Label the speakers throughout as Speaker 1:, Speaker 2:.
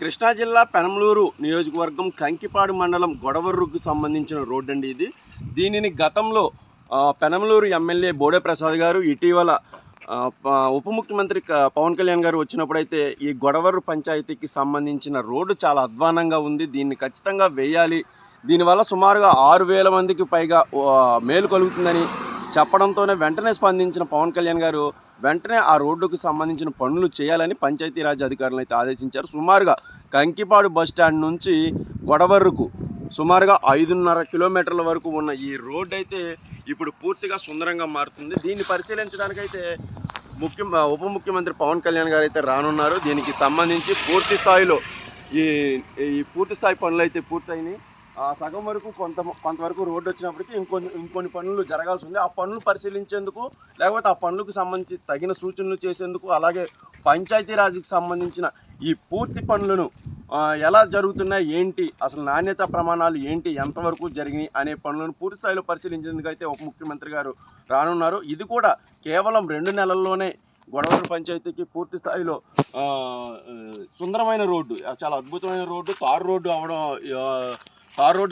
Speaker 1: కృష్ణా జిల్లా పెనమలూరు నియోజకవర్గం కంకిపాడు మండలం గొడవర్రుకు సంబంధించిన రోడ్డు అండి ఇది. దీనిని గతంలో పెనమలూరు ఎమ్మెల్యే బోడే ప్రసాద్ గారు ఇటీవల ఉప ముఖ్యమంత్రి పవన్ కళ్యాణ్ గారు వచ్చినప్పుడైతే ఈ గొడవర్రు పంచాయతీకి సంబంధించిన రోడ్డు చాలా అధ్వానంగా ఉంది, దీన్ని ఖచ్చితంగా వేయాలి, దీనివల్ల సుమారుగా 6,000 మందికి పైగా మేలు కలుగుతుందని చెప్పడంతోనే వెంటనే స్పందించిన పవన్ కళ్యాణ్ గారు వెంటనే ఆ రోడ్డుకు సంబంధించిన పనులు చేయాలని పంచాయతీరాజ్ అధికారులను అయితే ఆదేశించారు. సుమారుగా కంకిపాడు బస్టాండ్ నుంచి గొడవర్రుకు సుమారుగా 5.5 కిలోమీటర్ల వరకు ఉన్న ఈ రోడ్డు అయితే ఇప్పుడు పూర్తిగా సుందరంగా మారుతుంది. దీన్ని పరిశీలించడానికైతే ఉప ముఖ్యమంత్రి పవన్ కళ్యాణ్ గారు అయితే రానున్నారు. దీనికి సంబంధించి పూర్తి స్థాయిలో ఈ పూర్తి స్థాయి పనులు అయితే పూర్తయినాయి. సగం వరకు కొంతవరకు రోడ్డు వచ్చినప్పటికీ ఇంకొన్ని పనులు జరగాల్సి ఉంది. ఆ పనులు పరిశీలించేందుకు, లేకపోతే ఆ పనులకు సంబంధించి తగిన సూచనలు చేసేందుకు, అలాగే పంచాయతీరాజ్కి సంబంధించిన ఈ పూర్తి పనులను ఎలా జరుగుతున్నాయి, ఏంటి అసలు నాణ్యత ప్రమాణాలు ఏంటి, ఎంతవరకు జరిగినాయి అనే పనులను పూర్తి స్థాయిలో పరిశీలించేందుకు అయితే ఉప ముఖ్యమంత్రి గారు రానున్నారు. ఇది కూడా కేవలం 2 నెలల్లోనే గొడవర్రు పంచాయతీకి పూర్తి స్థాయిలో సుందరమైన రోడ్డు, చాలా అద్భుతమైన రోడ్డు, తార్ రోడ్డు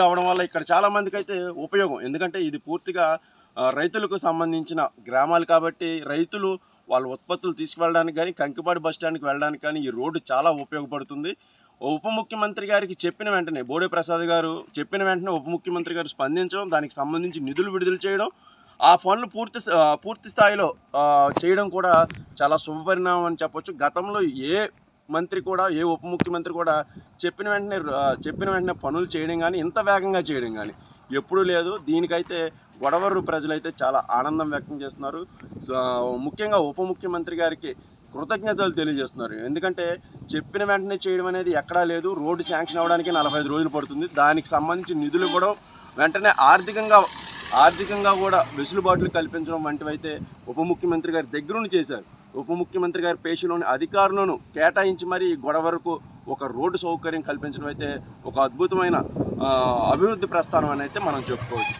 Speaker 1: అవడం వల్ల ఇక్కడ చాలామందికి అయితే ఉపయోగం. ఎందుకంటే ఇది పూర్తిగా రైతులకు సంబంధించిన గ్రామాలు కాబట్టి రైతులు వాళ్ళ ఉత్పత్తులు తీసుకువెళ్ళడానికి కానీ, కంకిపాడు బస్టాండ్కి వెళ్ళడానికి కానీ ఈ రోడ్డు చాలా ఉపయోగపడుతుంది. ఉప ముఖ్యమంత్రి గారికి చెప్పిన వెంటనే, బోడే ప్రసాద్ గారు చెప్పిన వెంటనే ఉప ముఖ్యమంత్రి గారు స్పందించడం, దానికి సంబంధించి నిధులు విడుదల చేయడం, ఆ పనులు పూర్తి స్థాయిలో చేయడం కూడా చాలా శుభపరిణామం అని చెప్పొచ్చు. గతంలో ఏ ఉప ముఖ్యమంత్రి కూడా చెప్పిన వెంటనే పనులు చేయడం కానీ, ఇంత వేగంగా చేయడం కానీ ఎప్పుడూ లేదు. దీనికైతే గొడవర్రు ప్రజలైతే చాలా ఆనందం వ్యక్తం చేస్తున్నారు. ముఖ్యంగా ఉప ముఖ్యమంత్రి గారికి కృతజ్ఞతలు తెలియజేస్తున్నారు. ఎందుకంటే చెప్పిన వెంటనే చేయడం అనేది ఎక్కడా లేదు. రోడ్డు శాంక్షన్ అవ్వడానికి 45 రోజులు పడుతుంది. దానికి సంబంధించి నిధులు కూడా వెంటనే ఆర్థికంగా కూడా వెసులుబాట్లు కల్పించడం వంటివైతే ఉప ముఖ్యమంత్రి గారి దగ్గరుండి చేశారు. ఉప ముఖ్యమంత్రి గారి పేషీలోని అధికారులను కేటాయించి మరి గొడవరకు ఒక రోడ్డు సౌకర్యం కల్పించడం అయితే ఒక అద్భుతమైన అభివృద్ధి ప్రస్థానం అని అయితే మనం చెప్పుకోవచ్చు.